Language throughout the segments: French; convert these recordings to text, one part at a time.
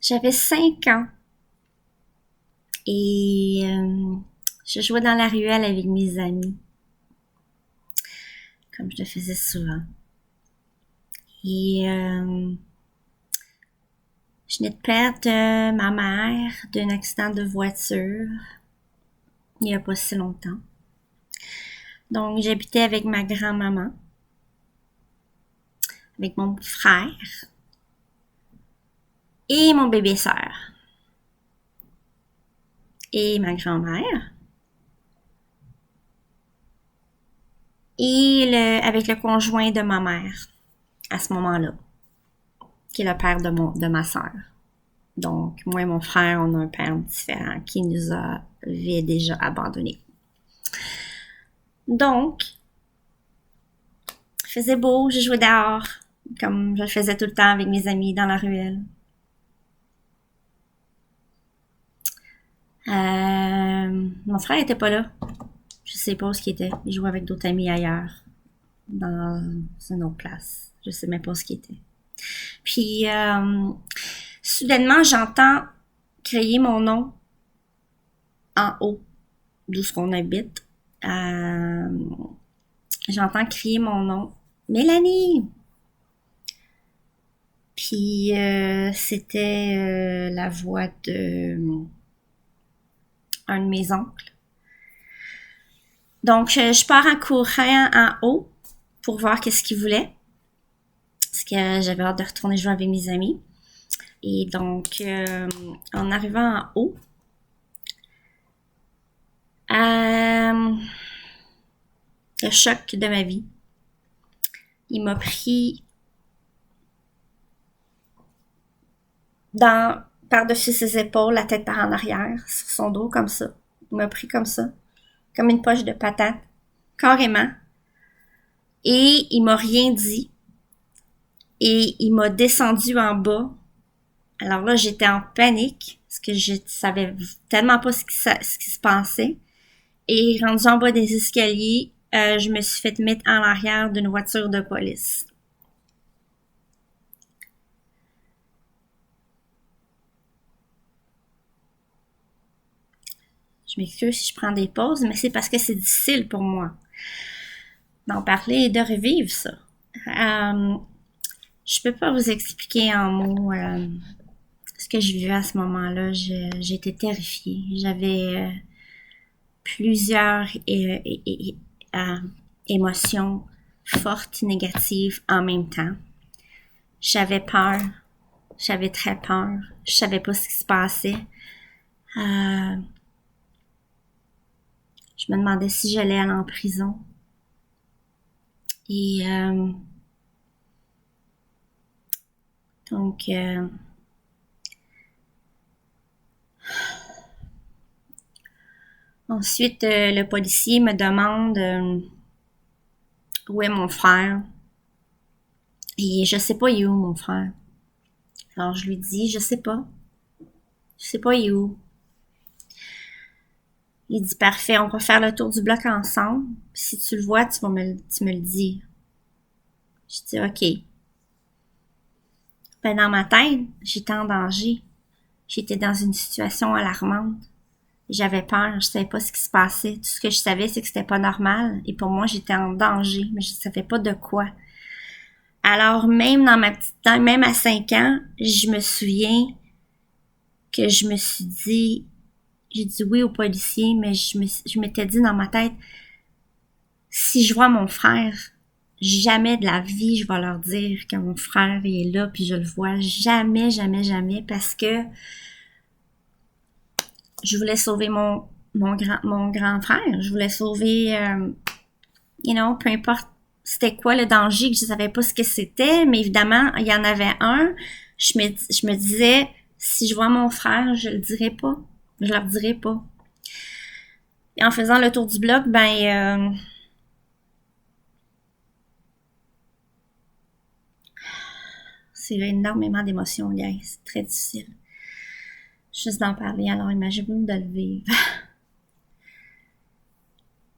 J'avais 5 ans et je jouais dans la ruelle avec mes amis, comme je le faisais souvent. Et je venais de perdre ma mère d'un accident de voiture il n'y a pas si longtemps. Donc, j'habitais avec ma grand-maman, avec mon frère et mon bébé-sœur et ma grand-mère et avec le conjoint de ma mère à ce moment-là, qui est le père de ma sœur. Donc, moi et mon frère, on a un père différent qui nous avait déjà abandonnés. Donc, il faisait beau, je jouais dehors, comme je le faisais tout le temps avec mes amis dans la ruelle. Mon frère était pas là. Je sais pas où ce qu'il était. Il jouait avec d'autres amis ailleurs, dans une autre place. Je sais même pas ce qu'il était. Puis, soudainement, j'entends crier mon nom en haut, d'où ce qu'on habite. J'entends crier mon nom. Mélanie! Puis, c'était la voix de un de mes oncles. Donc, je pars en courant en haut pour voir qu'est-ce qu'il voulait. Parce que j'avais hâte de retourner jouer avec mes amis. Et donc, en arrivant en haut, le choc de ma vie. Il m'a pris par-dessus ses épaules, la tête par en arrière, sur son dos, comme ça. Il m'a pris comme ça, comme une poche de patate, carrément. Et il m'a rien dit. Et il m'a descendu en bas. Alors là, j'étais en panique, parce que je savais tellement pas ce qui se passait. Et rendu en bas des escaliers, je me suis fait mettre en arrière d'une voiture de police. Je m'excuse si je prends des pauses, mais c'est parce que c'est difficile pour moi d'en parler et de revivre ça. Je peux pas vous expliquer en mots ce que je vivais à ce moment-là. J'étais terrifiée. J'avais plusieurs émotions fortes et négatives en même temps. J'avais peur. J'avais très peur. Je savais pas ce qui se passait. Je me demandais si j'allais aller en prison. Et donc, ensuite, le policier me demande où est mon frère. Et je sais pas il est où mon frère. Alors je lui dis, je sais pas. Je sais pas il est où. Il dit, parfait, on va faire le tour du bloc ensemble. Si tu le vois, tu me le dis. Je dis, ok. Ben, dans ma tête, j'étais en danger. J'étais dans une situation alarmante. J'avais peur, je savais pas ce qui se passait. Tout ce que je savais, c'est que c'était pas normal. Et pour moi, j'étais en danger, mais je savais pas de quoi. Alors, même dans ma petite tête, même à 5 ans, je me souviens que je me suis dit, j'ai dit oui au policier, mais je m'étais dit dans ma tête, si je vois mon frère, jamais de la vie je vais leur dire que mon frère est là puis je le vois. Jamais, jamais, jamais, parce que je voulais sauver mon grand frère. Je voulais sauver, peu importe c'était quoi le danger, que je savais pas ce que c'était, mais évidemment, il y en avait un. Je me disais, si je vois mon frère, je le dirai pas. Je leur dirai pas. Et en faisant le tour du bloc, c'est énormément d'émotions, guys. C'est très difficile. Juste d'en parler, alors imaginez-vous de le vivre.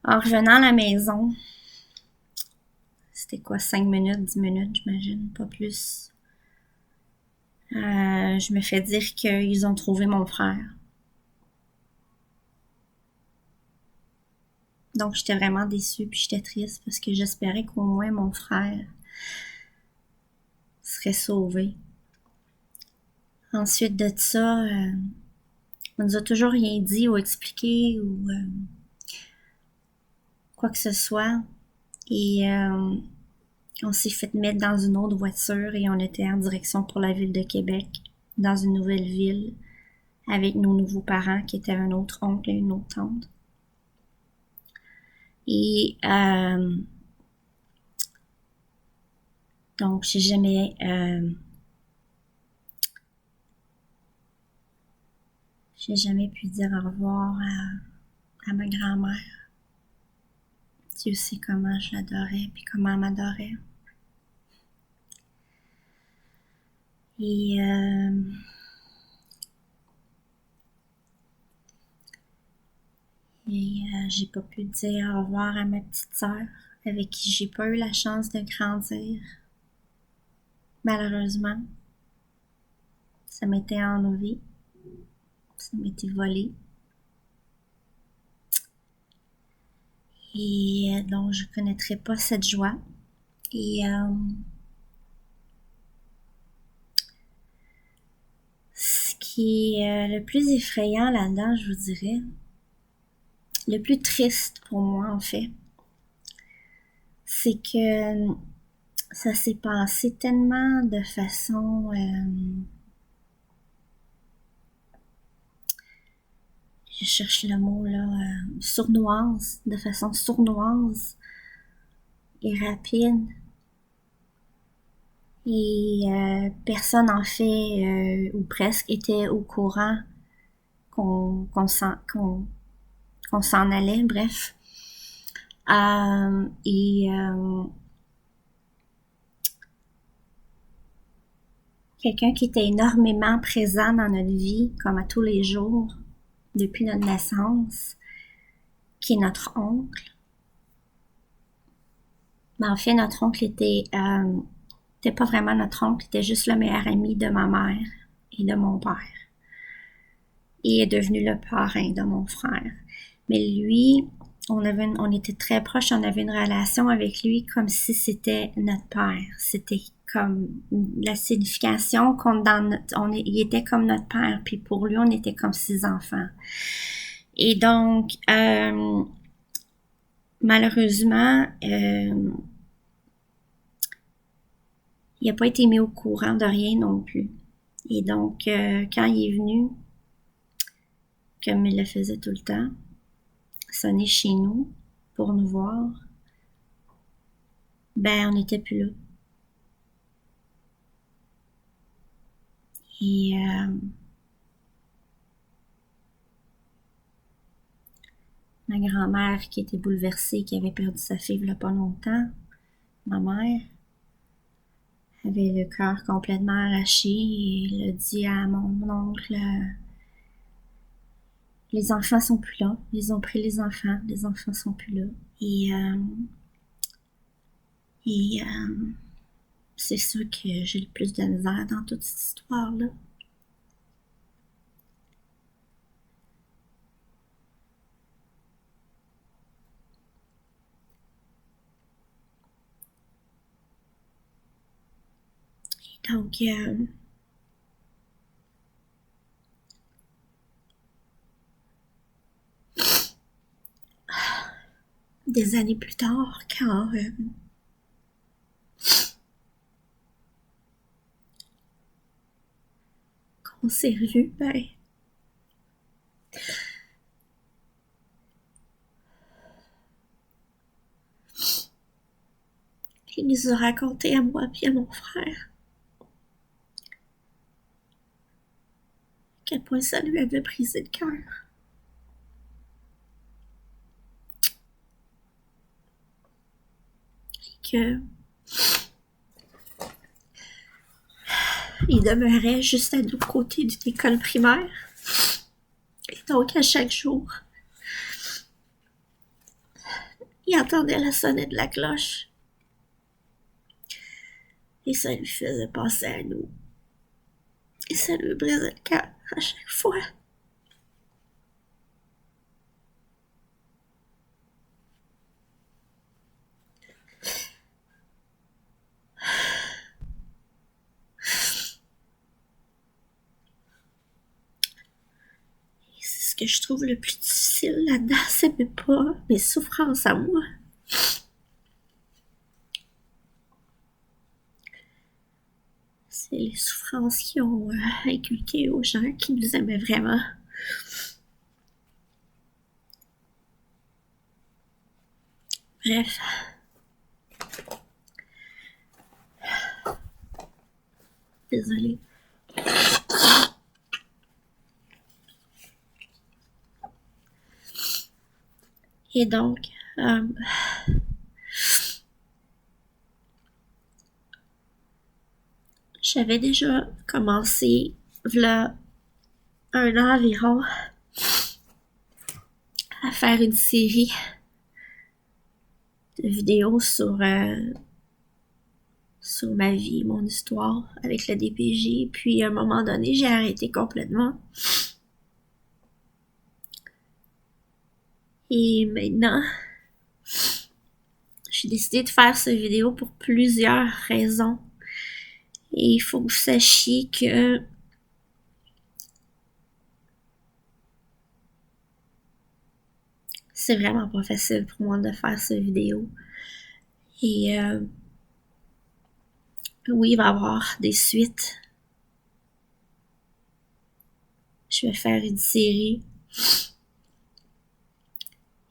En revenant à la maison, c'était quoi, 5 minutes, 10 minutes, j'imagine, pas plus. Je me fais dire qu'ils ont trouvé mon frère. Donc, j'étais vraiment déçue, puis j'étais triste parce que j'espérais qu'au moins mon frère serait sauvé. Ensuite de ça, on nous a toujours rien dit ou expliqué ou quoi que ce soit. Et on s'est fait mettre dans une autre voiture et on était en direction pour la ville de Québec, dans une nouvelle ville, avec nos nouveaux parents qui étaient un autre oncle et une autre tante. Et donc j'ai jamais pu dire au revoir à ma grand-mère. Dieu sait comment je l'adorais puis comment elle m'adorait. Et j'ai pas pu dire au revoir à ma petite sœur avec qui j'ai pas eu la chance de grandir. Malheureusement, ça m'était enlevé, ça m'était volé. Et donc je connaîtrai pas cette joie. Et ce qui est le plus effrayant là-dedans, je vous dirais, le plus triste pour moi en fait, c'est que ça s'est passé tellement de façon je cherche le mot là, sournoise, de façon sournoise et rapide. Et personne en fait, ou presque, était au courant qu'on s'en allait, bref. Et quelqu'un qui était énormément présent dans notre vie, comme à tous les jours, depuis notre naissance, qui est notre oncle. Mais en fait, notre oncle était pas vraiment notre oncle, était juste le meilleur ami de ma mère et de mon père. Et est devenu le parrain de mon frère. Mais lui, on était très proches, on avait une relation avec lui comme si c'était notre père. C'était comme la signification il était comme notre père, puis pour lui, on était comme ses enfants. Et donc, malheureusement, il n'a pas été mis au courant de rien non plus. Et donc, quand il est venu, comme il le faisait tout le temps, sonner chez nous pour nous voir, ben on n'était plus là. Et ma grand-mère qui était bouleversée, qui avait perdu sa fille il y a pas longtemps, ma mère avait le cœur complètement arraché et elle a dit à mon oncle, les enfants sont plus là, ils ont pris les enfants sont plus là. Et c'est ça que j'ai le plus de misère dans toute cette histoire-là. Et donc, des années plus tard, quand on s'est revus, ben, il nous a raconté à moi et à mon frère à quel point ça lui avait brisé le cœur. Et que il demeurait juste à l'autre côté d'une école primaire. Et donc, à chaque jour, il entendait la sonnette de la cloche. Et ça lui faisait penser à nous. Et ça lui brisait le cœur à chaque fois. Et c'est ce que je trouve le plus difficile là-dedans, c'est même pas mes souffrances à moi. C'est les souffrances qui ont inculqué aux gens qui nous aimaient vraiment. Bref. Désolée. Et donc, j'avais déjà commencé, v'là 1 an environ, à faire une série de vidéos sur ma vie, mon histoire avec le DPJ. Puis à un moment donné, j'ai arrêté complètement. Et maintenant, j'ai décidé de faire cette vidéo pour plusieurs raisons. Et il faut que vous sachiez que c'est vraiment pas facile pour moi de faire cette vidéo. Et oui, il va y avoir des suites. Je vais faire une série.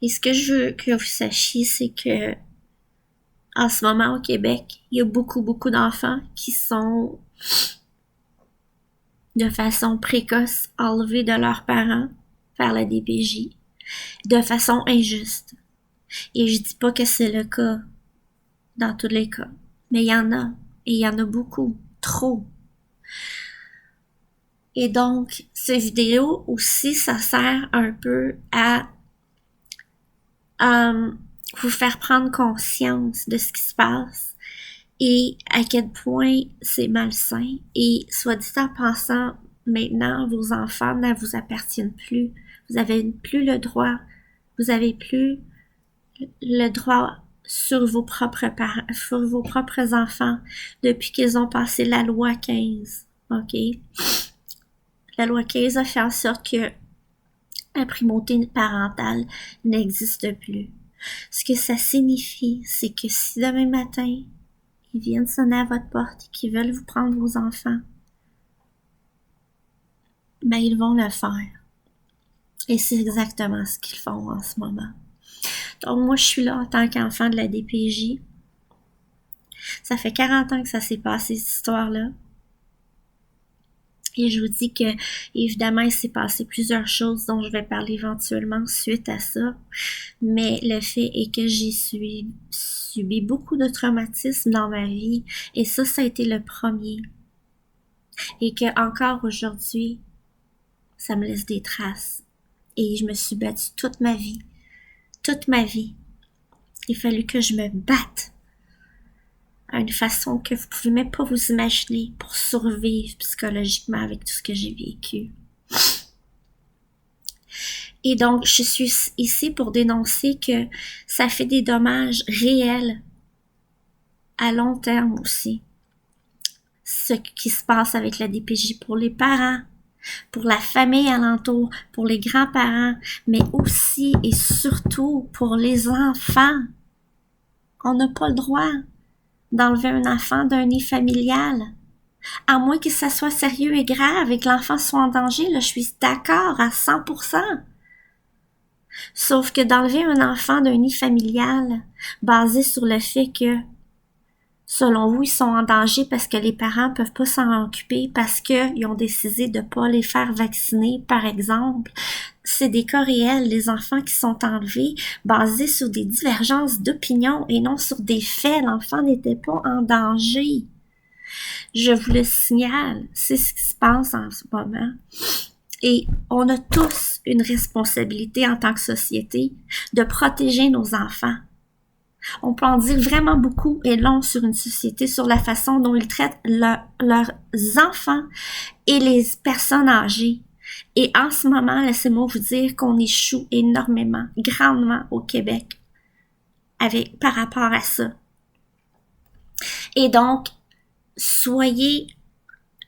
Et ce que je veux que vous sachiez, c'est que en ce moment au Québec, il y a beaucoup d'enfants qui sont de façon précoce enlevés de leurs parents par la DPJ de façon injuste. Et je dis pas que c'est le cas dans tous les cas, mais il y en a, et il y en a beaucoup, trop. Et donc, cette vidéo aussi, ça sert un peu à vous faire prendre conscience de ce qui se passe et à quel point c'est malsain. Et soit dit en passant, maintenant, vos enfants ne vous appartiennent plus. Vous avez plus le droit, vous avez plus le droit sur vos propres parents, sur vos propres enfants depuis qu'ils ont passé la loi 15. OK? La loi 15 a fait en sorte que la primauté parentale n'existe plus. Ce que ça signifie, c'est que si demain matin, ils viennent sonner à votre porte et qu'ils veulent vous prendre vos enfants, ben ils vont le faire. Et c'est exactement ce qu'ils font en ce moment. Donc moi, je suis là en tant qu'enfant de la DPJ. Ça fait 40 ans que ça s'est passé, cette histoire-là. Et je vous dis que, évidemment, il s'est passé plusieurs choses dont je vais parler éventuellement suite à ça. Mais le fait est que j'ai subi beaucoup de traumatismes dans ma vie. Et ça a été le premier. Et que encore aujourd'hui, ça me laisse des traces. Et je me suis battue toute ma vie. Toute ma vie. Il a fallu que je me batte à une façon que vous pouvez même pas vous imaginer pour survivre psychologiquement avec tout ce que j'ai vécu. Et donc, je suis ici pour dénoncer que ça fait des dommages réels à long terme aussi. Ce qui se passe avec la DPJ pour les parents, pour la famille alentour, pour les grands-parents, mais aussi et surtout pour les enfants. On n'a pas le droit d'enlever un enfant d'un nid familial. À moins que ça soit sérieux et grave et que l'enfant soit en danger, là, je suis d'accord à 100%. Sauf que d'enlever un enfant d'un nid familial basé sur le fait que, selon vous, ils sont en danger parce que les parents peuvent pas s'en occuper parce qu'ils ont décidé de pas les faire vacciner, par exemple. C'est des cas réels, les enfants qui sont enlevés basés sur des divergences d'opinion et non sur des faits. L'enfant n'était pas en danger. Je vous le signale, c'est ce qui se passe en ce moment. Et on a tous une responsabilité en tant que société de protéger nos enfants. On peut en dire vraiment beaucoup et long sur une société, sur la façon dont ils traitent leurs enfants et les personnes âgées. Et en ce moment, laissez-moi vous dire qu'on échoue énormément, grandement au Québec par rapport à ça. Et donc, soyez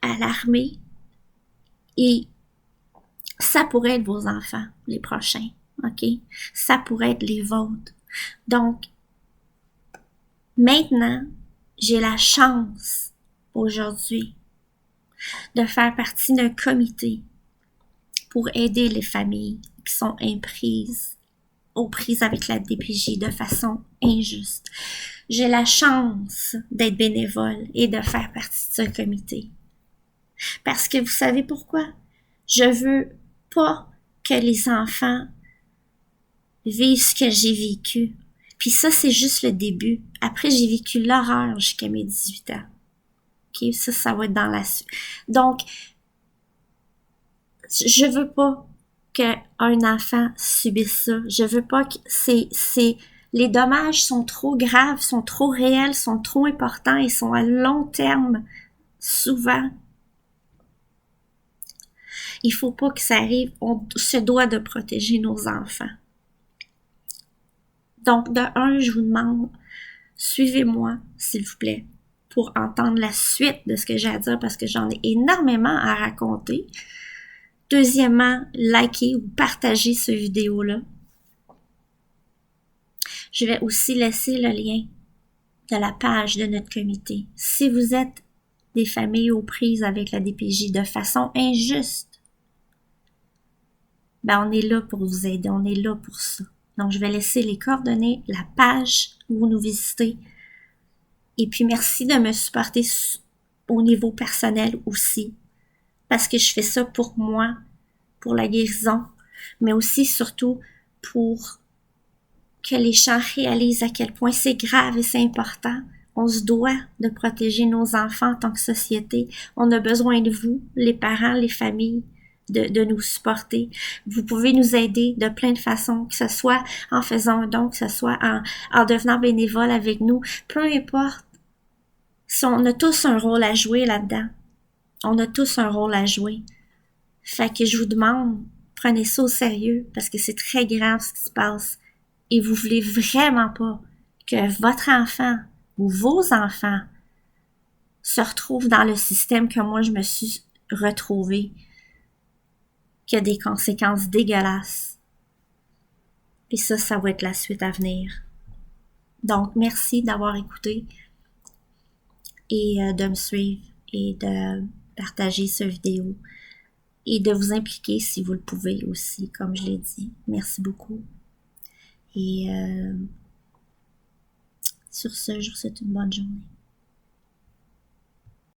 alarmés et ça pourrait être vos enfants, les prochains, ok? Ça pourrait être les vôtres. Donc, maintenant, j'ai la chance aujourd'hui de faire partie d'un comité pour aider les familles qui sont aux prises avec la DPJ de façon injuste. J'ai la chance d'être bénévole et de faire partie de ce comité. Parce que vous savez pourquoi? Je veux pas que les enfants vivent ce que j'ai vécu. Puis ça, c'est juste le début. Après, j'ai vécu l'horreur jusqu'à mes 18 ans. OK? Ça va être dans la suite. Donc, je veux pas qu'un enfant subisse ça. Je veux pas que les dommages sont trop graves, sont trop réels, sont trop importants et sont à long terme, souvent. Il faut pas que ça arrive. On se doit de protéger nos enfants. Donc, de un, je vous demande, suivez-moi, s'il vous plaît, pour entendre la suite de ce que j'ai à dire parce que j'en ai énormément à raconter. Deuxièmement, likez ou partagez cette vidéo-là. Je vais aussi laisser le lien de la page de notre comité. Si vous êtes des familles aux prises avec la DPJ de façon injuste, ben on est là pour vous aider, on est là pour ça. Donc, je vais laisser les coordonnées, la page où vous nous visitez. Et puis, merci de me supporter au niveau personnel aussi. Parce que je fais ça pour moi, pour la guérison, mais aussi, surtout, pour que les gens réalisent à quel point c'est grave et c'est important. On se doit de protéger nos enfants en tant que société. On a besoin de vous, les parents, les familles, de nous supporter. Vous pouvez nous aider de plein de façons, que ce soit en faisant un don, que ce soit en devenant bénévole avec nous. Peu importe. Si on a tous un rôle à jouer là-dedans. On a tous un rôle à jouer. Fait que je vous demande, prenez ça au sérieux parce que c'est très grave ce qui se passe. Et vous voulez vraiment pas que votre enfant ou vos enfants se retrouvent dans le système que moi je me suis retrouvée, qui a des conséquences dégueulasses. Et ça va être la suite à venir. Donc, merci d'avoir écouté et de me suivre et de partager cette vidéo et de vous impliquer si vous le pouvez aussi, comme je l'ai dit. Merci beaucoup. Et sur ce, je vous souhaite une bonne journée.